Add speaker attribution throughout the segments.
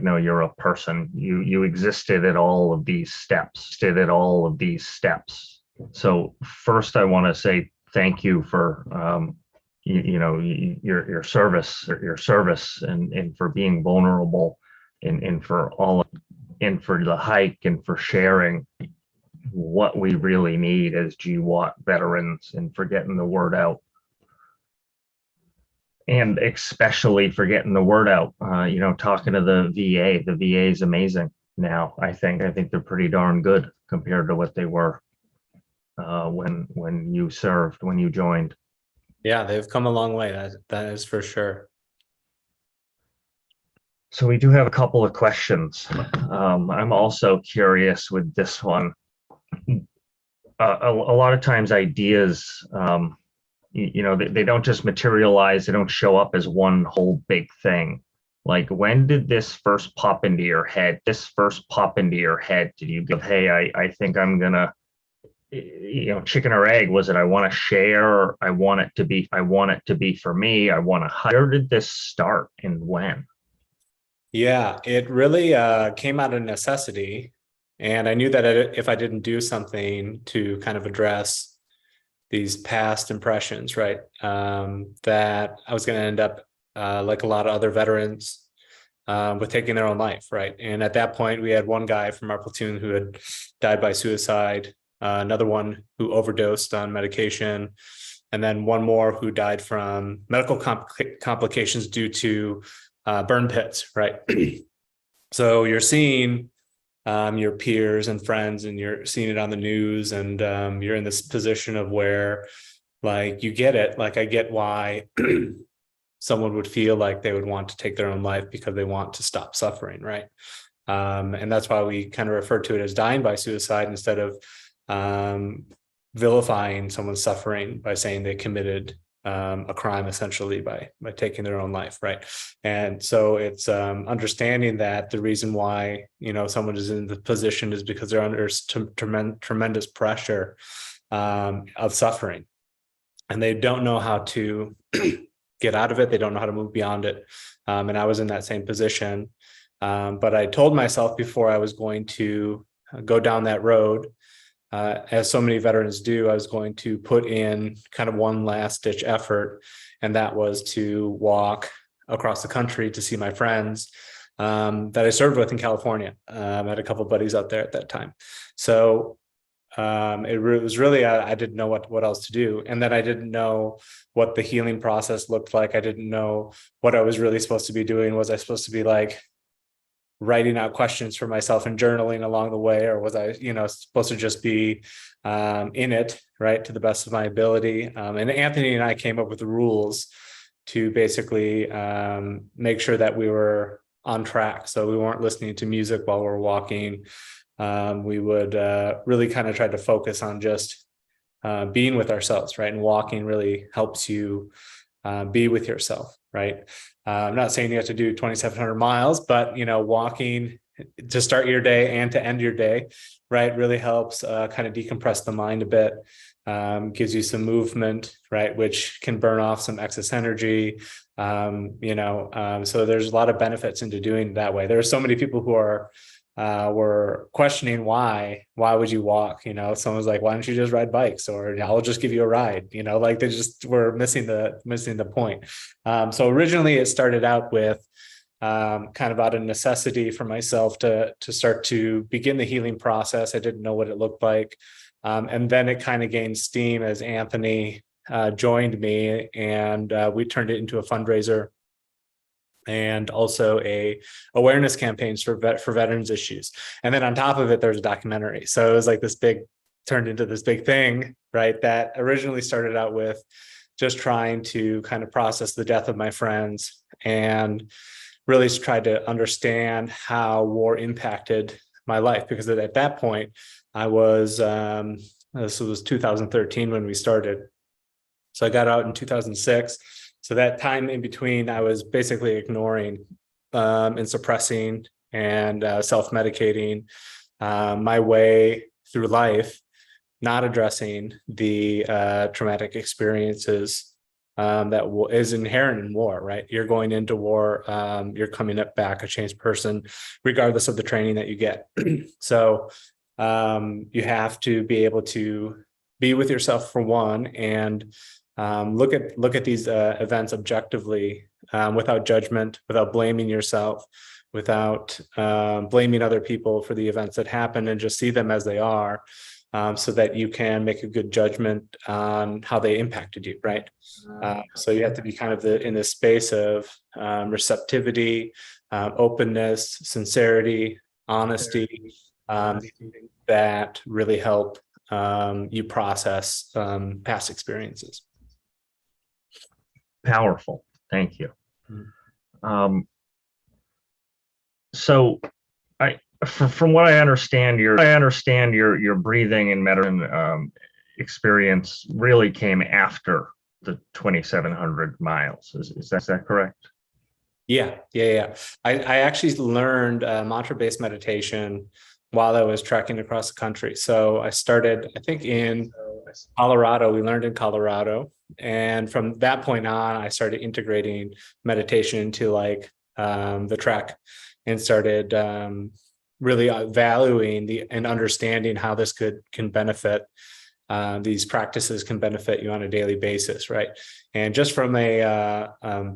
Speaker 1: no, you're a person. You existed at all of these steps, did at all of these steps. So first, I want to say thank you for your service, and for being vulnerable, and for all, and for the hike, and for sharing what we really need as GWAT veterans, and for getting the word out, and especially for getting the word out. Talking to the VA is amazing now. I think they're pretty darn good compared to what they were when you served, when you joined.
Speaker 2: Yeah, they've come a long way. That is for sure.
Speaker 1: So we do have a couple of questions. I'm also curious with this one. A lot of times ideas, they don't just materialize. They don't show up as one whole big thing. Like, when did this first pop into your head? Did you go, hey, I think I'm gonna, chicken or egg? Was it, I want to share? I want it to be for me. Where did this start and when?
Speaker 2: Yeah, it really came out of necessity. And I knew that if I didn't do something to kind of address these past impressions, right, that I was going to end up like a lot of other veterans with taking their own life, right? And at that point, we had one guy from our platoon who had died by suicide, another one who overdosed on medication, and then one more who died from medical complications due to burn pits, right? So you're seeing your peers and friends, and you're seeing it on the news, and you're in this position of where, like, you get it. Like, I get why someone would feel like they would want to take their own life because they want to stop suffering, right? And that's why we kind of refer to it as dying by suicide instead of vilifying someone's suffering by saying they committed a crime, essentially, by taking their own life, right? And so it's understanding that the reason why someone is in the position is because they're under tremendous pressure of suffering, and they don't know how to get out of it. They don't know how to move beyond it. And I was in that same position, but I told myself before I was going to go down that road, as so many veterans do, I was going to put in kind of one last ditch effort. And that was to walk across the country to see my friends that I served with in California. I had a couple of buddies out there at that time. So it was really, I didn't know what else to do. And then I didn't know what the healing process looked like. I didn't know what I was really supposed to be doing. Was I supposed to be like writing out questions for myself and journaling along the way, or was I, supposed to just be in it, right, to the best of my ability? And Anthony and I came up with the rules to basically make sure that we were on track. So we weren't listening to music while we're walking. We would really kind of try to focus on just being with ourselves, right? And walking really helps you be with yourself, right? I'm not saying you have to do 2,700 miles, but, walking to start your day and to end your day, right, really helps kind of decompress the mind a bit, gives you some movement, right, which can burn off some excess energy, so there's a lot of benefits into doing it that way. There are so many people who were questioning why would you walk? Someone's like, why don't you just ride bikes, or I'll just give you a ride, like they just were missing the point. So originally it started out with kind of out of necessity for myself to start to begin the healing process. I didn't know what it looked like. And then it kind of gained steam as Anthony joined me, and we turned it into a fundraiser and also a awareness campaigns for veterans issues. And then on top of it, there's a documentary. So it was like turned into this big thing, right? That originally started out with just trying to kind of process the death of my friends and really tried to understand how war impacted my life. Because at that point I was, this was 2013 when we started. So I got out in 2006. So that time in between, I was basically ignoring and suppressing and self-medicating my way through life, not addressing the traumatic experiences is inherent in war, right? You're going into war, you're coming back a changed person, regardless of the training that you get. So you have to be able to be with yourself for one, and look at these events objectively, without judgment, without blaming yourself, without blaming other people for the events that happen, and just see them as they are, so that you can make a good judgment on how they impacted you, right? So you have to be kind of in this space of receptivity, openness, sincerity, honesty, that really help you process past experiences.
Speaker 1: Powerful. Thank you. So from what I understand, your breathing and medicine experience really came after the 2,700 miles. Is that correct?
Speaker 2: Yeah. I actually learned mantra-based meditation while I was trekking across the country. So I started, I think, in Colorado. We learned in Colorado. And from that point on, I started integrating meditation into like the trek, and started really valuing and understanding how this can benefit. These practices can benefit you on a daily basis, right? And just from a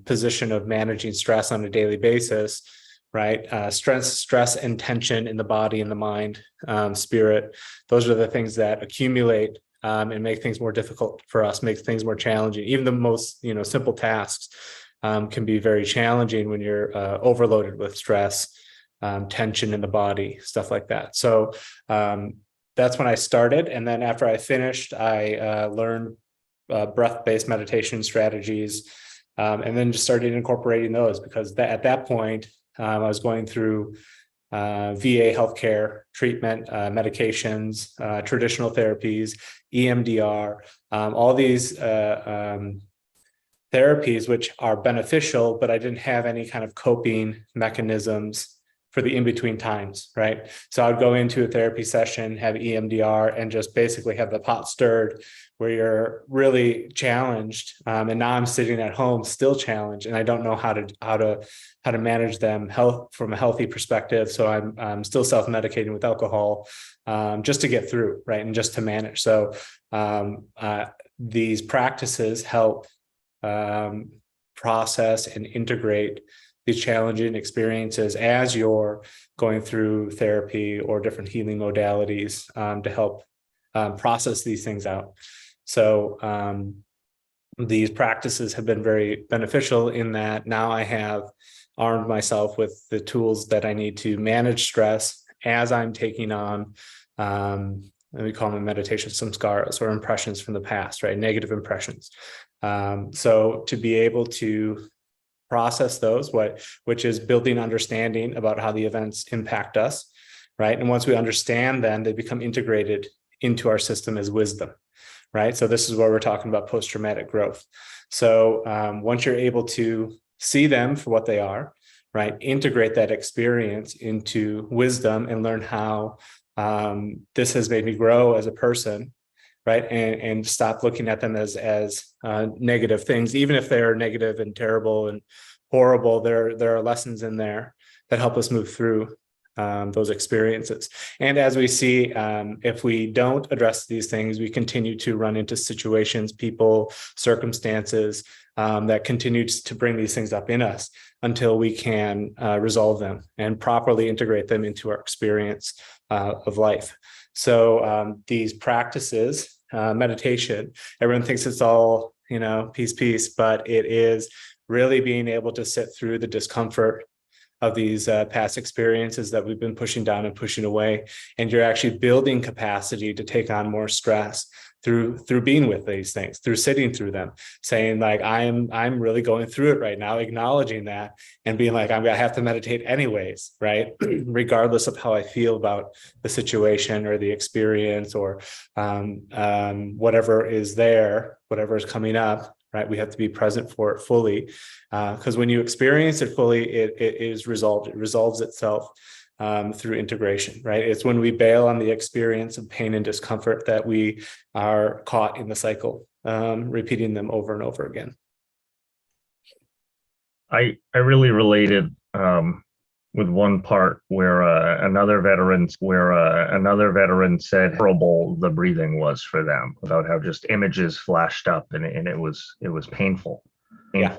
Speaker 2: position of managing stress on a daily basis, right? Stress and tension in the body and the mind, spirit, those are the things that accumulate and make things more difficult for us, make things more challenging. Even the most, simple tasks can be very challenging when you're overloaded with stress, tension in the body, stuff like that. So that's when I started. And then after I finished, I learned breath-based meditation strategies, and then just started incorporating those, because at that point, I was going through VA healthcare treatment, medications, traditional therapies, EMDR, all these therapies, which are beneficial, but I didn't have any kind of coping mechanisms for the in-between times, right? So I'd go into a therapy session, have EMDR, and just basically have the pot stirred, where you're really challenged. And now I'm sitting at home still challenged, and I don't know how to manage them from a healthy perspective. So I'm still self-medicating with alcohol, just to get through, right? And just to manage. So these practices help process and integrate these challenging experiences as you're going through therapy or different healing modalities, to help process these things out. So these practices have been very beneficial in that now I have armed myself with the tools that I need to manage stress as I'm taking on, we call them meditation samskaras, or impressions from the past, right? Negative impressions. So to be able to process those, which is building understanding about how the events impact us, right? And once we understand them, they become integrated into our system as wisdom, right? So this is where we're talking about post-traumatic growth. So once you're able to see them for what they are, right? Integrate that experience into wisdom and learn how this has made me grow as a person, right? And stop looking at them as negative things, even if they're negative and terrible and horrible. There are lessons in there that help us move through those experiences. And as we see, if we don't address these things, we continue to run into situations, people, circumstances that continue to bring these things up in us until we can resolve them and properly integrate them into our experience of life. So these practices, meditation, everyone thinks it's all, peace, but it is really being able to sit through the discomfort of these past experiences that we've been pushing down and pushing away. And you're actually building capacity to take on more stress through being with these things, through sitting through them, saying like, I'm really going through it right now, acknowledging that, and being like, I'm going to have to meditate anyways, right? Regardless of how I feel about the situation or the experience or whatever is there, whatever is coming up, right? We have to be present for it fully, because when you experience it fully, it is resolved. It resolves itself through integration, right? It's when we bail on the experience of pain and discomfort that we are caught in the cycle, repeating them over and over again.
Speaker 1: I really related with one part where another veteran said how horrible the breathing was for them, about how just images flashed up, and it was painful.
Speaker 2: Yeah.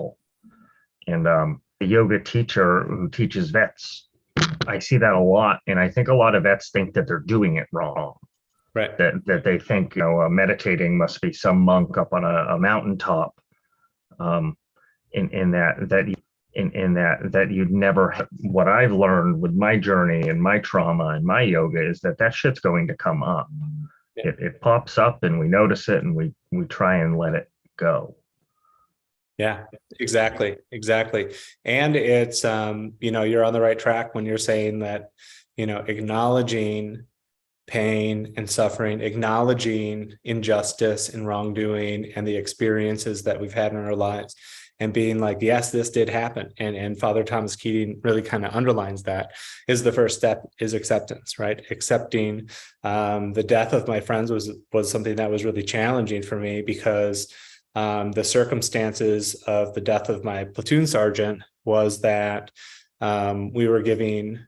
Speaker 1: And the yoga teacher who teaches vets, I see that a lot, and I think a lot of vets think that they're doing it wrong.
Speaker 2: Right.
Speaker 1: That they think, meditating must be some monk up on a mountaintop, in that you'd never have. What I've learned with my journey and my trauma and my yoga is that shit's going to come up.
Speaker 2: Yeah.
Speaker 1: It pops up and we notice it and we try and let it go.
Speaker 2: Yeah, exactly. And it's, you're on the right track when you're saying that, acknowledging pain and suffering, acknowledging injustice and wrongdoing and the experiences that we've had in our lives, and being like, yes, this did happen. And Father Thomas Keating really kind of underlines that is the first step, is acceptance, right? Accepting the death of my friends was something that was really challenging for me, because the circumstances of the death of my platoon sergeant was that we were giving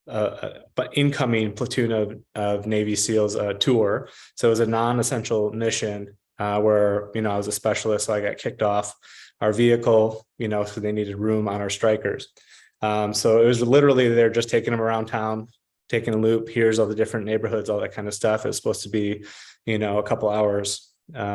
Speaker 2: but incoming platoon of Navy SEALs a tour. So it was a non-essential mission where, I was a specialist, so I got kicked off our vehicle, so they needed room on our strikers. So it was literally, they're just taking them around town, taking a loop. Here's all the different neighborhoods, all that kind of stuff. It was supposed to be, a couple hours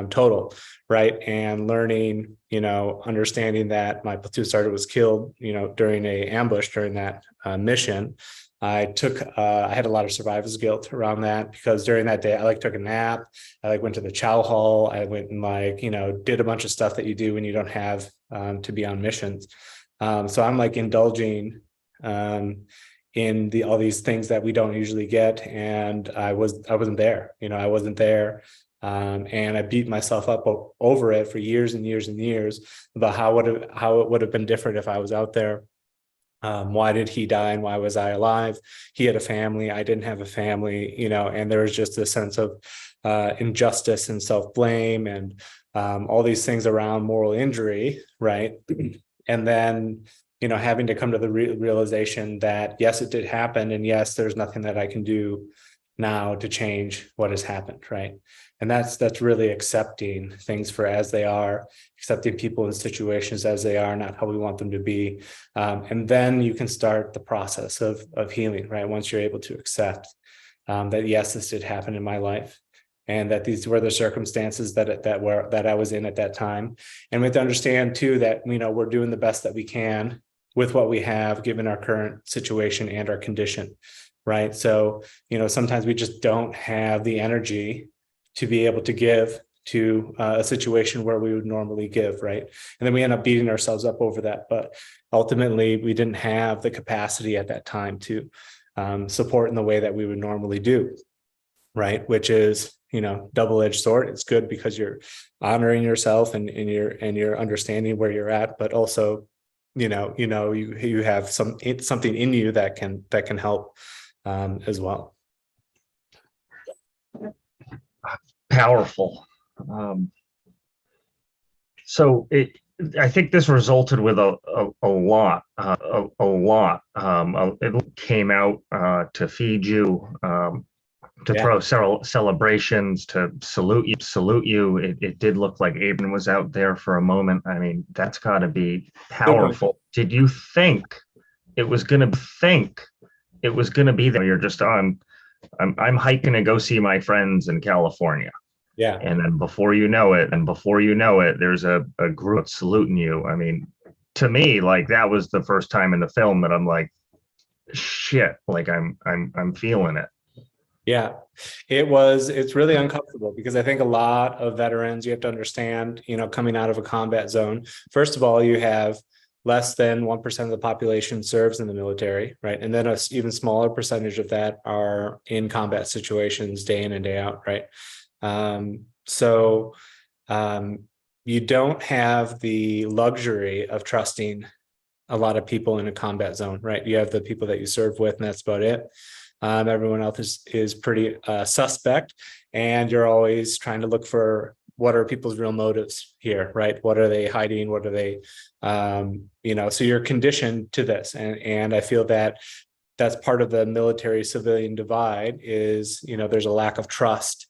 Speaker 2: total, right? And learning, understanding that my platoon sergeant was killed, during a ambush during that mission. I had a lot of survivor's guilt around that, because during that day I took a nap. I went to the chow hall. I went and did a bunch of stuff that you do when you don't have to be on missions. So I'm indulging in all these things that we don't usually get. And I wasn't there, I wasn't there. And I beat myself up over it for years and years and years about how it would have been different if I was out there. Why did he die and why was I alive? He had a family, I didn't have a family, and there was just this sense of injustice and self-blame and all these things around moral injury, right? And then, having to come to the realization that, yes, it did happen, and yes, there's nothing that I can do now to change what has happened, right? And that's really accepting things for as they are, accepting people and situations as they are, not how we want them to be. And then you can start the process of healing, right? Once you're able to accept that, yes, this did happen in my life, and that these were the circumstances that I was in at that time. And we have to understand too that, we're doing the best that we can with what we have, given our current situation and our condition, right? So, sometimes we just don't have the energy to be able to give to a situation where we would normally give, right? And then we end up beating ourselves up over that. But ultimately, we didn't have the capacity at that time to support in the way that we would normally do, right? Which is, double-edged sword. It's good because you're honoring yourself and you're understanding where you're at, but also, you have something in you that can help as well.
Speaker 1: Powerful. So I think this resulted with a lot. It came out to feed you, to throw several celebrations, to salute you. It did look like Abram was out there for a moment. I mean, that's got to be powerful. Did you think it was going to be there? You're just on. I'm hiking to go see my friends in California.
Speaker 2: Yeah.
Speaker 1: And then before you know it, there's a group saluting you. I mean, to me, that was the first time in the film that I'm like, shit, I'm feeling it.
Speaker 2: Yeah, it's really uncomfortable, because I think a lot of veterans, you have to understand, coming out of a combat zone, first of all, you have less than 1% of the population serves in the military, right? And then an even smaller percentage of that are in combat situations day in and day out, right? So you don't have the luxury of trusting a lot of people in a combat zone, right? You have the people that you serve with, and that's about it. Everyone else is pretty suspect, and you're always trying to look for what are people's real motives here, right? What are they hiding? What are they, so you're conditioned to this. And I feel that that's part of the military civilian divide is, there's a lack of trust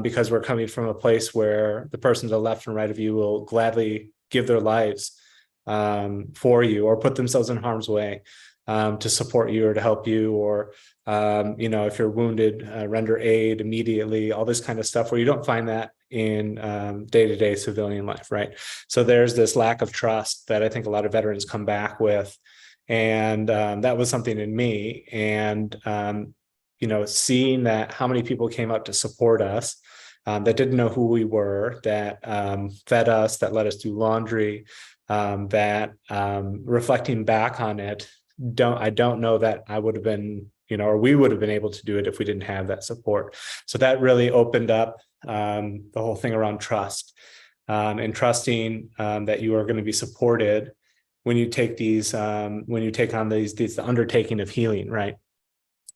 Speaker 2: because we're coming from a place where the person to the left and right of you will gladly give their lives for you or put themselves in harm's way to support you or to help you, or, if you're wounded, render aid immediately, all this kind of stuff where you don't find that in day-to-day civilian life, right? So there's this lack of trust that I think a lot of veterans come back with. And that was something in me. And, seeing that how many people came out to support us that didn't know who we were, that fed us, that let us do laundry, that reflecting back on it, I don't know that I would have been, or we would have been able to do it if we didn't have that support. So that really opened up the whole thing around trust and trusting that you are going to be supported when you take these, when you take on the undertaking of healing, right?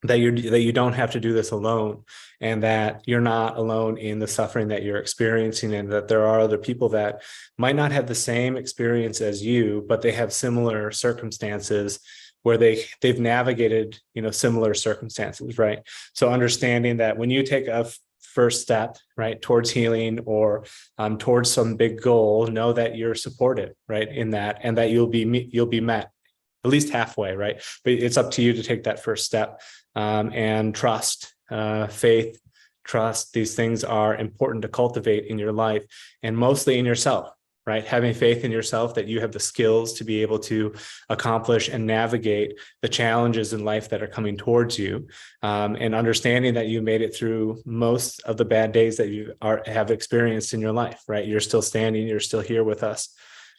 Speaker 2: That you don't have to do this alone, and that you're not alone in the suffering that you're experiencing, and that there are other people that might not have the same experience as you, but they have similar circumstances where they've navigated, similar circumstances, right? So understanding that when you take a first step, right, towards healing or towards some big goal, know that you're supported, right, in that, and that you'll be met at least halfway, right? But it's up to you to take that first step and trust, faith, trust. These things are important to cultivate in your life, and mostly in yourself, right? Having faith in yourself that you have the skills to be able to accomplish and navigate the challenges in life that are coming towards you, and understanding that you made it through most of the bad days that you have experienced in your life, right? You're still standing, you're still here with us,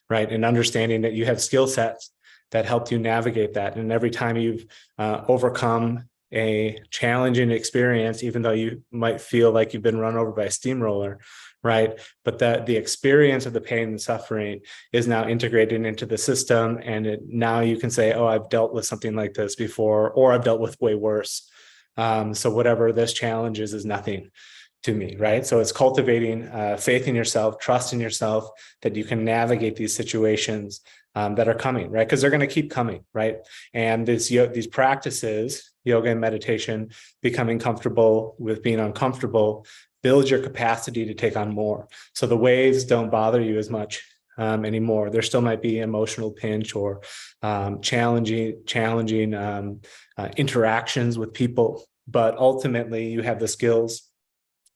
Speaker 2: right? And understanding that you have skill sets that helped you navigate that. And every time you've overcome a challenging experience, even though you might feel like you've been run over by a steamroller, right? But that the experience of the pain and suffering is now integrated into the system. And now you can say, oh, I've dealt with something like this before, or I've dealt with way worse. So whatever this challenge is nothing to me, right? So it's cultivating faith in yourself, trust in yourself, that you can navigate these situations that are coming, right? Because they're going to keep coming, right? And these practices, yoga and meditation, becoming comfortable with being uncomfortable, builds your capacity to take on more. So the waves don't bother you as much anymore. There still might be emotional pinch or challenging interactions with people, but ultimately you have the skills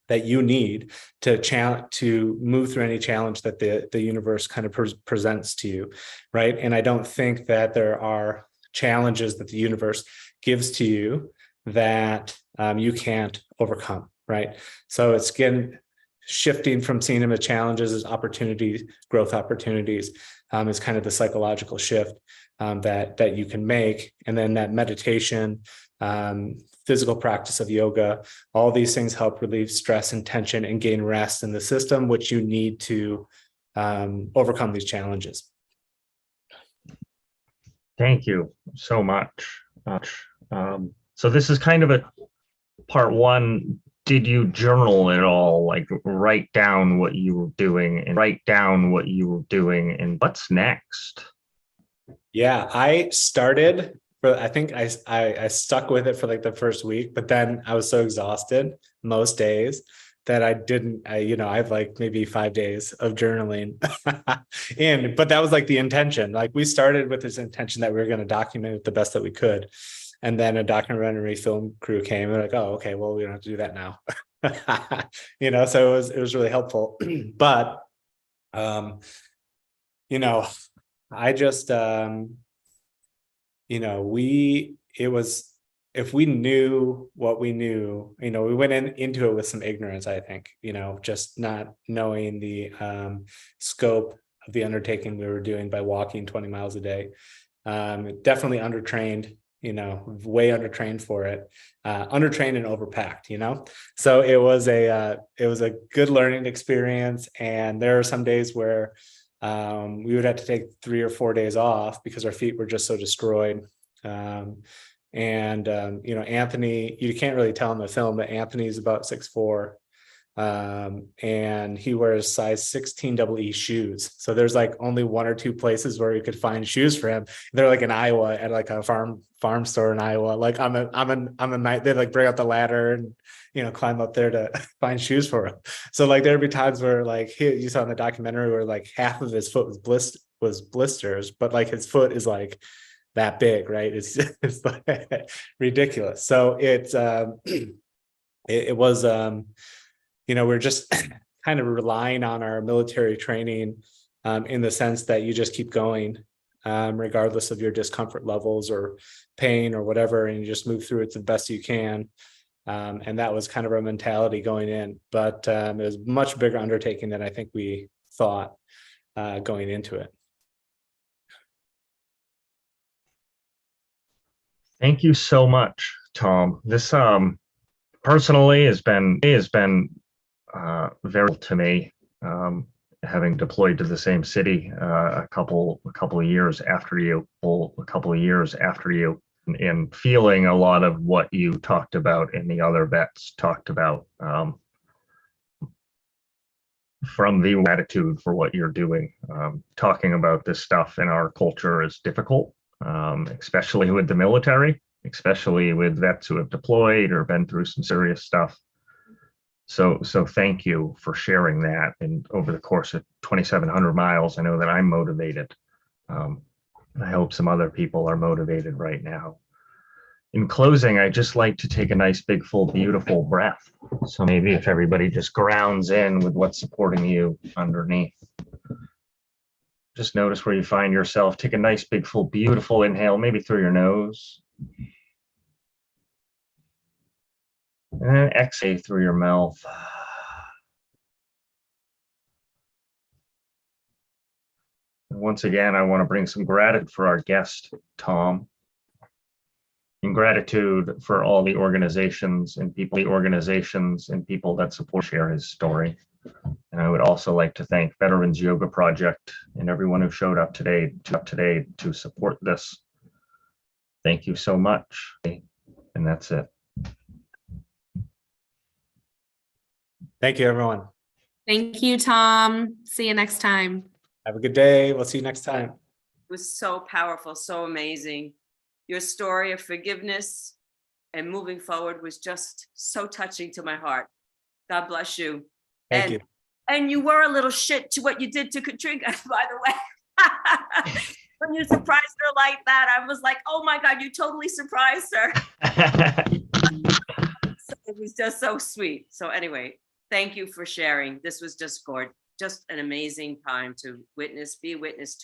Speaker 2: that you need to move through any challenge that the universe kind of presents to you, right? And I don't think that there are challenges that the universe gives to you that you can't overcome, right? So it's again shifting from seeing them as challenges as opportunities, growth opportunities, is kind of the psychological shift that you can make. And then that meditation, physical practice of yoga, all these things help relieve stress and tension and gain rest in the system, which you need to overcome these challenges.
Speaker 1: Thank you so much. So this is kind of a part one. Did you journal at all? Like write down what you were doing and what's next?
Speaker 2: Yeah, I started. I think I stuck with it for like the first week, but then I was so exhausted most days that I have like maybe 5 days of journaling but that was like the intention. Like we started with this intention that we were going to document it the best that we could. And then a documentary film crew came and like, oh, okay, well, we don't have to do that now. So it was really helpful. But, I just, if we knew what we knew, we went into it with some ignorance, I think, just not knowing the scope of the undertaking we were doing by walking 20 miles a day. Definitely undertrained, way undertrained for it, undertrained and overpacked, so it was a good learning experience. And there are some days where we would have to take 3 or 4 days off because our feet were just so destroyed. Anthony, you can't really tell in the film, but Anthony's about 6'4", And he wears size 16 double E shoes. So there's like only 1 or 2 places where you could find shoes for him. They're like in Iowa at like a farm store in Iowa. Like on the night they like bring out the ladder and, you know, climb up there to find shoes for him. So like there'd be times where like you saw in the documentary where like half of his foot was blisters, but like his foot is like that big, right? It's like ridiculous. So it was you know, we're just kind of relying on our military training in the sense that you just keep going regardless of your discomfort levels or pain or whatever, and you just move through it the best you can. And that was kind of our mentality going in, but it was a much bigger undertaking than I think we thought going into it.
Speaker 1: Thank you so much, Tom. This personally has been very to me, having deployed to the same city a couple of years after you, and feeling a lot of what you talked about and the other vets talked about, from the gratitude for what you're doing. Talking about this stuff in our culture is difficult, especially with the military, especially with vets who have deployed or been through some serious stuff. So thank you for sharing that. And over the course of 2,700 miles, I know that I'm motivated. I hope some other people are motivated right now. In closing, I'd just like to take a nice, big, full, beautiful breath. So maybe if everybody just grounds in with what's supporting you underneath. Just notice where you find yourself. Take a nice, big, full, beautiful inhale, maybe through your nose. And then exhale through your mouth. And once again, I want to bring some gratitude for our guest, Tom. And gratitude for all the organizations and people that support share his story. And I would also like to thank Veterans Yoga Project and everyone who showed up today to support this. Thank you so much. And that's it.
Speaker 2: Thank you, everyone.
Speaker 3: Thank you, Tom. See you next time.
Speaker 2: Have a good day. We'll see you next time.
Speaker 4: It was so powerful, so amazing. Your story of forgiveness and moving forward was just so touching to my heart. God bless you.
Speaker 2: Thank you.
Speaker 4: And you were a little shit to what you did to Katrina, by the way. When you surprised her like that, I was like, oh my God, you totally surprised her. So it was just so sweet. So anyway, thank you for sharing. This was just gorgeous. Just an amazing time to be a witness to.